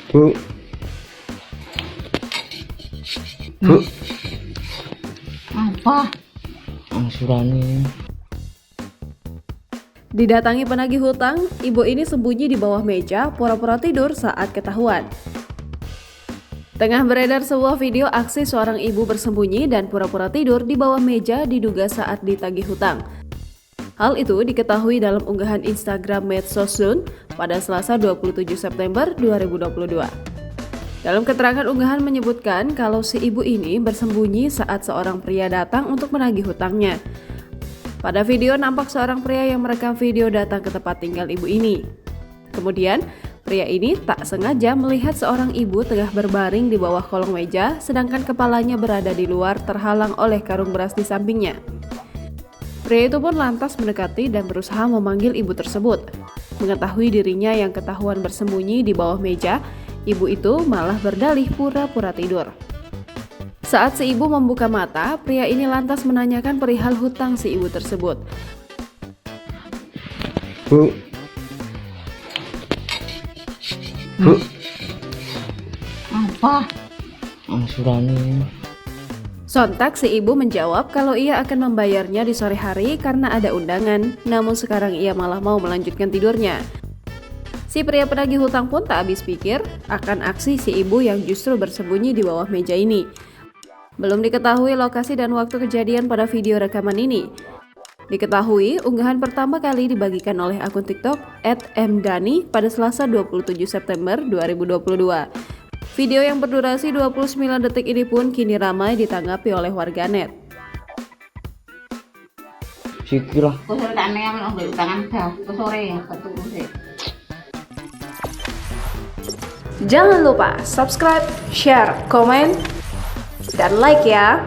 Bu. Bu. Apa? Angsurannya. Didatangi penagih hutang, ibu ini sembunyi di bawah meja, pura-pura tidur saat ketahuan. Tengah beredar sebuah video aksi seorang ibu bersembunyi dan pura-pura tidur di bawah meja diduga saat ditagih hutang. Hal itu diketahui dalam unggahan Instagram Medsosun pada Selasa 27 September 2022. Dalam keterangan unggahan menyebutkan kalau si ibu ini bersembunyi saat seorang pria datang untuk menagih hutangnya. Pada video nampak seorang pria yang merekam video datang ke tempat tinggal ibu ini. Kemudian, pria ini tak sengaja melihat seorang ibu tengah berbaring di bawah kolong meja, sedangkan kepalanya berada di luar terhalang oleh karung beras di sampingnya. Pria itu pun lantas mendekati dan berusaha memanggil ibu tersebut. Mengetahui dirinya yang ketahuan bersembunyi di bawah meja, ibu itu malah berdalih pura-pura tidur. Saat si ibu membuka mata, pria ini lantas menanyakan perihal hutang si ibu tersebut. Bu. Bu. Apa? Angsurannya. Sontak si ibu menjawab kalau ia akan membayarnya di sore hari karena ada undangan, namun sekarang ia malah mau melanjutkan tidurnya. Si pria penagih hutang pun tak habis pikir akan aksi si ibu yang justru bersembunyi di bawah meja ini. Belum diketahui lokasi dan waktu kejadian pada video rekaman ini. Diketahui, unggahan pertama kali dibagikan oleh akun TikTok @mdani pada Selasa 27 September 2022. Video yang berdurasi 29 detik ini pun kini ramai ditanggapi oleh warganet. Sikilah. Sore tak neng ambil utangan dah. Sore ya ketemu sih. Jangan lupa subscribe, share, komen, dan like ya.